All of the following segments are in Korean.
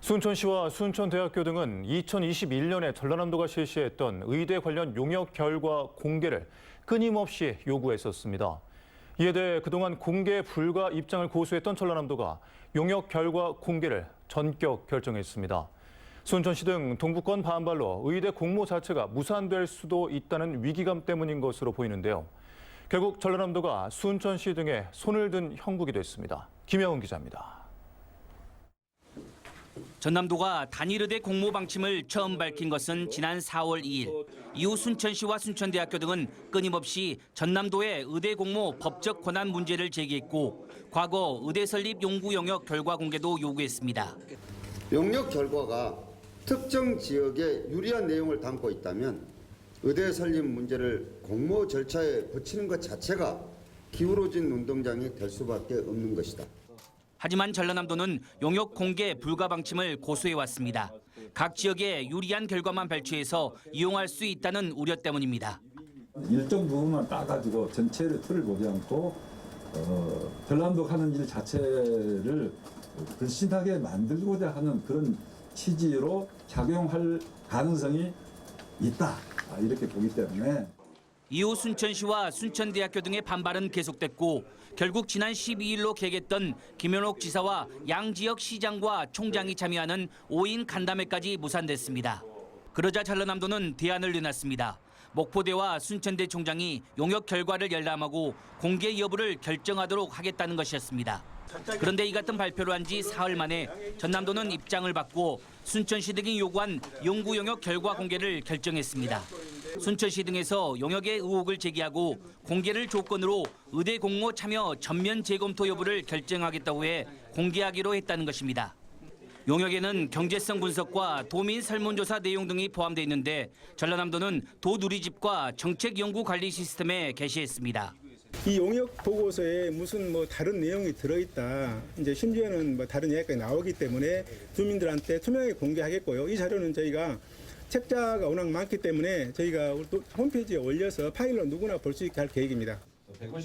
순천시와 순천대학교 등은 2021년에 전라남도가 실시했던 의대 관련 용역 결과 공개를 끊임없이 요구했었습니다. 이에 대해 그동안 공개 불가 입장을 고수했던 전라남도가 용역 결과 공개를 전격 결정했습니다. 순천시 등 동부권 반발로 의대 공모 자체가 무산될 수도 있다는 위기감 때문인 것으로 보이는데요. 결국 전라남도가 순천시 등에 손을 든 형국이 됐습니다. 김영훈 기자입니다. 전남도가 단일의대 공모 방침을 처음 밝힌 것은 지난 4월 2일. 이후 순천시와 순천대학교 등은 끊임없이 전남도의 의대 공모 법적 권한 문제를 제기했고 과거 의대 설립 용구 영역 결과 공개도 요구했습니다. 용역 결과가 특정 지역에 유리한 내용을 담고 있다면 의대 설립 문제를 공모 절차에 붙이는 것 자체가 기울어진 운동장이 될 수밖에 없는 것이다. 하지만 전라남도는 용역 공개 불가 방침을 고수해왔습니다. 각 지역에 유리한 결과만 발췌해서 이용할 수 있다는 우려 때문입니다. 일정 부분만 따가지고 전체를 틀을 보지 않고 전라남도가 하는 일 자체를 불신하게 만들고자 하는 그런 취지로 작용할 가능성이 있다, 이렇게 보기 때문에. 이후 순천시와 순천대학교 등의 반발은 계속됐고 결국 지난 12일로 개겠던 김현옥 지사와 양 지역 시장과 총장이 참여하는 5인 간담회까지 무산됐습니다. 그러자 전라남도는 대안을 내놨습니다. 목포대와 순천대 총장이 용역 결과를 열람하고 공개 여부를 결정하도록 하겠다는 것이었습니다. 그런데 이 같은 발표를 한 지 사흘 만에 전남도는 입장을 바꾸어 순천시 등이 요구한 용구 용역 결과 공개를 결정했습니다. 순천시 등에서 용역의 의혹을 제기하고 공개를 조건으로 의대 공모 참여 전면 재검토 여부를 결정하겠다고 해 공개하기로 했다는 것입니다. 용역에는 경제성 분석과 도민 설문조사 내용 등이 포함되어 있는데 전라남도는 도누리집과 정책연구관리 시스템에 게시했습니다. 이 용역 보고서에 무슨 다른 내용이 들어있다, 이제 심지어는 다른 이야기까지 나오기 때문에 주민들한테 투명하게 공개하겠고요. 이 자료는 저희가 책자가 워낙 많기 때문에 저희가 홈페이지에 올려서 파일로 누구나 볼 수 있게 할 계획입니다.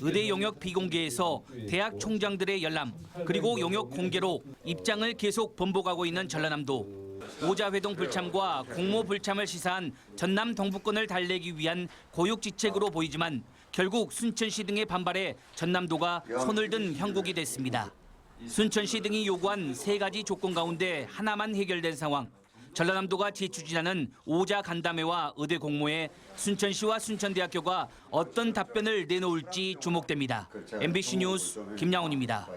의대 용역 비공개에서 대학 총장들의 열람, 그리고 용역 공개로 입장을 계속 번복하고 있는 전라남도. 오자회동 불참과 공모 불참을 시사한 전남 동부권을 달래기 위한 고육지책으로 보이지만 결국 순천시 등의 반발에 전남도가 손을 든 형국이 됐습니다. 순천시 등이 요구한 3가지 조건 가운데 하나만 해결된 상황. 전라남도가 재추진하는 오자 간담회와 의대 공모에 순천시와 순천대학교가 어떤 답변을 내놓을지 주목됩니다. MBC 뉴스 김양훈입니다.